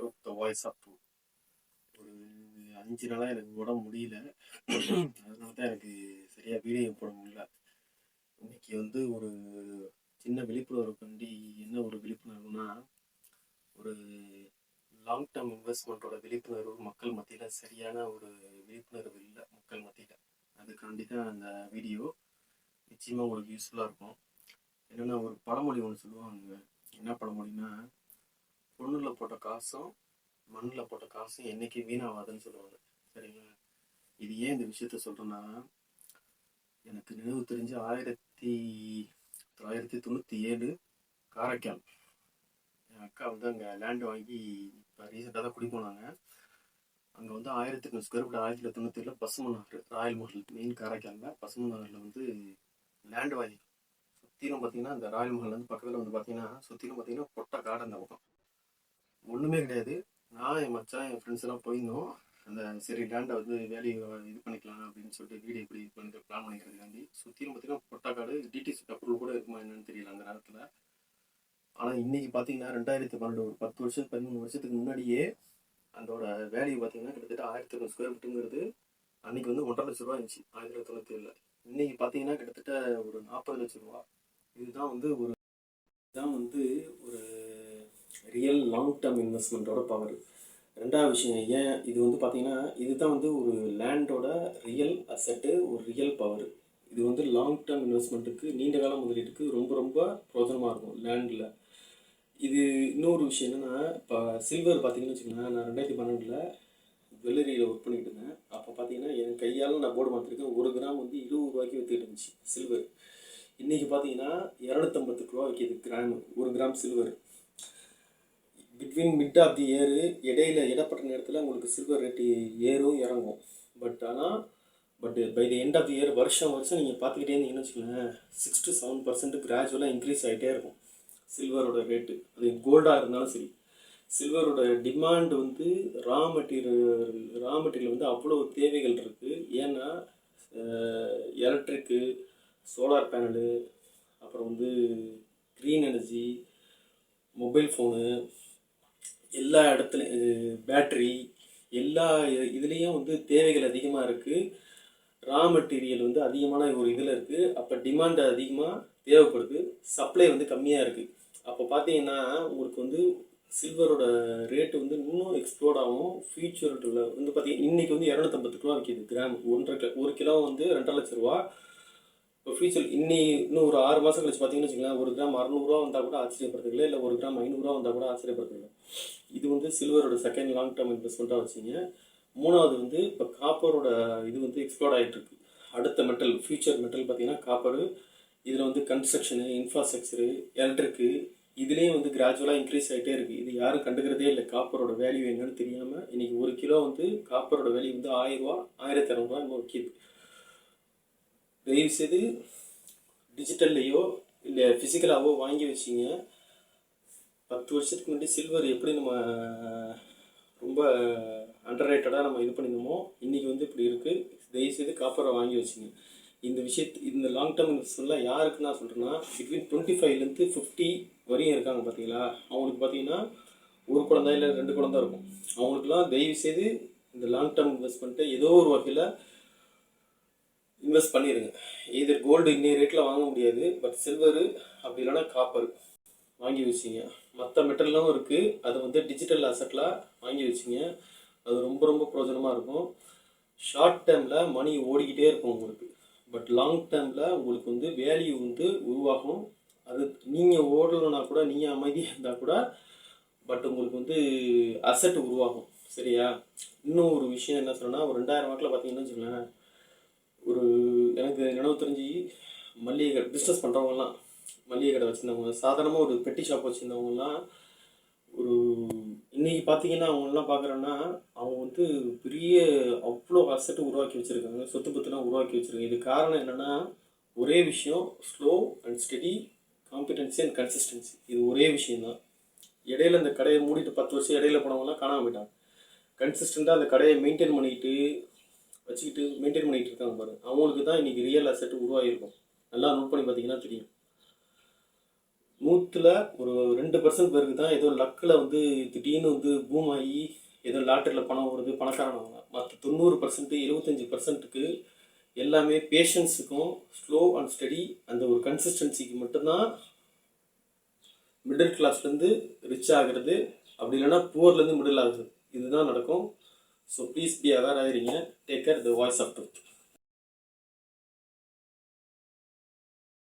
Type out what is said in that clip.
வரும் த voice of truth. ஒரு 5 நாளாக எனக்கு உடம்பு முடியல. அதனால தான் எனக்கு சரியாக வீடியோ போட முடியல. இன்னைக்கு வந்து ஒரு சின்ன விழிப்புணர்வுக்காண்டி என்ன ஒரு விழிப்புணர்வுனா, ஒரு லாங் டேர்ம் இன்வெஸ்ட்மெண்ட்டோட விழிப்புணர்வு மக்கள் மத்தியில் சரியான ஒரு விழிப்புணர்வு இல்லை மக்கள் மத்தியில். அதுக்காண்டி தான் அந்த வீடியோ. நிச்சயமாக உங்களுக்கு யூஸ்ஃபுல்லாக இருக்கும். என்னென்னா, ஒரு பழமொழி ஒன்று சொல்லுவாங்க. என்ன பழமொழின்னா, பொண்ணில் போட்ட காசும் மண்ணில் போட்ட காசும் என்னைக்கு வீணாகாதுன்னு சொல்லுவாங்க. சரிங்களா? இது ஏன் இந்த விஷயத்த சொல்கிறேன்னா, எனக்கு நினைவு தெரிஞ்சு 1997 காரைக்கால் என் அக்கா வந்து அங்கே லேண்டு வாங்கி இப்போ ரீசெண்டாக தான் குடி போனாங்க. அங்கே வந்து 1800 square feet 1997 Pasumanagar royal Mahal main காரைக்காலில் பசுமநகரில் வந்து லேண்டு வாங்கி சுற்றிலும் பார்த்தீங்கன்னா, அந்த ராயல் மஹல் வந்து பக்கத்தில் வந்து பார்த்தீங்கன்னா சுற்றிலும் பார்த்தீங்கன்னா பொட்டை காடு. அந்த பக்கம் ஒன்றுமே கிடையாது. நான் என் மச்சான் என் ஃப்ரெண்ட்ஸ் எல்லாம் போயிருந்தோம். அந்த சரி லேண்டை வந்து வேல்யூ இது பண்ணிக்கலாம் அப்படின்னு சொல்லிட்டு வீடு எப்படி இது பண்ணி பிளான் பண்ணிக்கிறதுக்காண்டி சுற்றிலும் பார்த்தீங்கன்னா பொட்டாக்காடு. டிடிசி அப்ரூவல் கூட இருக்குமா என்னன்னு தெரியல அந்த நேரத்தில். ஆனால் இன்னைக்கு பார்த்தீங்கன்னா 2012 ஒரு 10 வருஷம் 13 வருஷத்துக்கு முன்னாடியே அதோட வேல்யூ பார்த்தீங்கன்னா கிட்டத்தட்ட 1800 ஸ்கொயர் ஃபீட்டுங்கிறது அன்னைக்கு வந்து 1.5 லட்ச ரூபா இருந்துச்சு 1997. இன்னைக்கு பார்த்தீங்கன்னா கிட்டத்தட்ட ஒரு 40 லட்ச ரூபா. இதுதான் வந்து ஒரு ரியல் லாங் டேர்ம் இன்வெஸ்ட்மெண்ட்டோட பவர். ரெண்டாவது விஷயம், ஏன் இது வந்து பார்த்தீங்கன்னா இதுதான் வந்து ஒரு லேண்டோட ரியல் அசெட்டு, ஒரு ரியல் பவர். இது வந்து லாங் டேர்ம் இன்வெஸ்ட்மெண்ட்டுக்கு நீண்ட கால முதலீட்டுக்கு ரொம்ப ரொம்ப பிரோஜனமாக இருக்கும் லேண்டில். இது இன்னொரு விஷயம் என்னென்னா, இப்போ சில்வர் பார்த்தீங்கன்னு வச்சுக்கோங்களேன், நான் 2012 ஜுவல்லரியில் ஒர்க் பண்ணிட்டு இருந்தேன். அப்போ பார்த்தீங்கன்னா என் கையால் நான் போர்டு மாற்றிருக்கேன். 1 கிராம் வந்து 20 ரூபாய்க்கு விற்றுட்டு இருந்துச்சு சில்வர். இன்றைக்கி பார்த்தீங்கன்னா 250 ரூபா விற்கிது gram, 1 gram silver. Between mid of the year இடப்பட்ட நேரத்தில் உங்களுக்கு சில்வர் ரேட்டு ஏறும் இறங்கும். But by the end of the year வருஷம் நீங்கள் பார்த்துக்கிட்டே இருந்தீங்கன்னு வச்சுக்கோங்களேன், 6 to 7% கிராஜுவலாக இன்க்ரீஸ் ஆகிட்டே இருக்கும் சில்வரோட ரேட்டு. அது கோல்டாக இருந்தாலும் சரி. சில்வரோட டிமாண்ட் வந்து ரா மெட்டீரியல் வந்து அவ்வளோ தேவைகள் இருக்குது. ஏன்னா எலக்ட்ரிக்கு, சோலார் பேனலு, அப்புறம் வந்து க்ரீன் எனர்ஜி, மொபைல் ஃபோனு, எல்லா இடத்துலையும் பேட்ரி, எல்லா இதுலேயும் வந்து தேவைகள் அதிகமாக இருக்குது. ரா மெட்டீரியல் வந்து அதிகமான ஒரு இதில் இருக்குது. அப்போ டிமாண்ட் அதிகமாக தேவைப்படுது, சப்ளை வந்து கம்மியாக இருக்குது. அப்போ பார்த்தீங்கன்னா உங்களுக்கு வந்து சில்வரோட ரேட்டு வந்து இன்னும் எக்ஸ்ப்ளோர்ட் ஆகும். ஃபியூச்சரில் வந்து பார்த்தீங்கன்னா இன்றைக்கி வந்து 250 ரூபா விற்கிது கிராம். 1 கிலோ வந்து 2.5 லட்ச ரூபா. இப்போ ஃபியூச்சர் இன்னும் ஒரு 6 மாதம் கழிச்சு பார்த்தீங்கன்னு வச்சுக்கலாம், 1 கிராம் 600 வந்தால் கூட ஆச்சரியப்படுறதில்லை, இல்லை 1 கிராம் 500 வந்தால் கூட ஆச்சரியப்படுறதில்லை. இது வந்து சில்வரோட செகண்ட் லாங் டேர்ம் இன்வெஸ்ட்மெண்ட்டாக வச்சிங்க. மூணாவது வந்து இப்போ காப்பரோட இது வந்து எக்ஸ்ப்ளோர்ட் ஆகிட்டு இருக்கு. அடுத்த மெட்டல், ஃபியூச்சர் மெட்டல் பார்த்தீங்கன்னா காப்பரு. இதில் வந்து கன்ஸ்ட்ரக்ஷனு, இன்ஃப்ராஸ்ட்ரக்சரு, எலக்ட்ரிக்கு, இதுலேயும் வந்து கிராஜுவலாக இன்க்ரீஸ் ஆகிட்டே இருக்குது. இது யாரும் கண்டுக்கிறதே இல்லை. காப்பரோட வேல்யூ என்னன்னு தெரியாமல் இன்றைக்கி 1 கிலோ வந்து காப்பரோட வேல்யூ வந்து 1000 ரூபா 1200 இன்னும் விற்கிது. தயவுசெய்து டிஜிட்டல்லையோ இல்லை ஃபிசிக்கலாகவோ வாங்கி வச்சிங்க. 10 வருஷத்துக்கு முன்னாடி சில்வர் எப்படி நம்ம ரொம்ப அண்டர் ரேட்டடாக நம்ம இது பண்ணியிருந்தோமோ இன்றைக்கி வந்து இப்படி இருக்குது. தயவுசெய்து காப்பரை வாங்கி வச்சுங்க. இந்த லாங் டேர்ம் இன்வெஸ்ட்மெண்ட்லாம் யாருக்கு நான் சொல்கிறேன்னா, பிட்வீன் 25 to 50 வரையும் இருக்காங்க பார்த்தீங்களா, அவங்களுக்கு பார்த்தீங்கன்னா ஒரு குழந்தை இல்லை 2 குழந்தை இருக்கும். அவங்களுக்குலாம் தயவுசெய்து இந்த லாங் டேர்ம் இன்வெஸ்ட்மெண்ட்டை ஏதோ ஒரு வகையில் இன்வெஸ்ட் பண்ணிடுங்க. இது கோல்டு இன்னைய ரேட்டில் வாங்க முடியாது, பட் சில்வரு அப்படி இல்லைன்னா காப்பர் வாங்கி வச்சிங்க. மற்ற மெட்டல்லாம் இருக்குது, அது வந்து டிஜிட்டல் அசெட்டில் வாங்கி வச்சிங்க. அது ரொம்ப ரொம்ப பிரோஜனமாக இருக்கும். ஷார்ட் டேர்மில் மணி ஓடிக்கிட்டே இருக்கும் உங்களுக்கு, பட் லாங் டேர்மில் உங்களுக்கு வந்து வேல்யூ வந்து உருவாகும். அது நீங்கள் ஓடலைன்னா கூட, நீங்கள் அமைதியாக இருந்தால் கூட, பட் உங்களுக்கு வந்து அசெட் உருவாகும். சரியா? இன்னும் ஒரு விஷயம் என்ன சொன்னால், ஒரு 2000 வாக்கில் பார்த்தீங்கன்னு வச்சுக்கோங்களேன், எனக்கு நினைவு தெரிஞ்சு மல்லிகை கடை பிஸ்னஸ் பண்ணுறவங்கலாம், மல்லிகை கடை வச்சுருந்தவங்க, சாதாரணமாக ஒரு பெட்டி ஷாப் வச்சுருந்தவங்கலாம், இன்றைக்கி பார்த்தீங்கன்னா அவங்களெலாம் பார்க்குறோன்னா அவங்க வந்து பெரிய அவ்வளோ அசெட்டு உருவாக்கி வச்சுருக்காங்க, சொத்து பத்துலாம் உருவாக்கி வச்சுருக்காங்க. இது காரணம் என்னென்னா, ஒரே விஷயம், slow and steady competency and consistency. இது ஒரே விஷயந்தான். இடையில இந்த கடையை மூடிட்டு 10 வருஷம் இடையில போனவங்கலாம் காணாமல் போயிட்டாங்க. கன்சிஸ்டண்ட்டாக அந்த கடையை மெயின்டைன் பண்ணிட்டு இருக்காங்க பாருங்க, அவங்களுக்கு தான் இன்றைக்கி ரியல் அசெட் உருவாகிருக்கும். நல்லா நோட் பண்ணி பார்த்தீங்கன்னா தெரியும். 100ல் ஒரு 2% பேருக்கு தான் ஏதோ லக்கில் வந்து திடீர்னு வந்து பூம் ஆகி ஏதோ லாட்டரியில் பணம் வருது, பணக்காரனாங்க. மற்ற 90% 75%க்கு எல்லாமே பேஷன்ஸுக்கும் ஸ்லோ அண்ட் ஸ்டடி அந்த ஒரு கன்சிஸ்டன்சிக்கு மட்டும்தான் மிடில் கிளாஸ்லேருந்து ரிச் ஆகிறது, அப்படி இல்லைன்னா புவர்லேருந்து மிடில் ஆகுது. இதுதான் நடக்கும். ஸோ ப்ளீஸ் பி அவேர் ஆகிறீங்க. Take care. The voice of truth.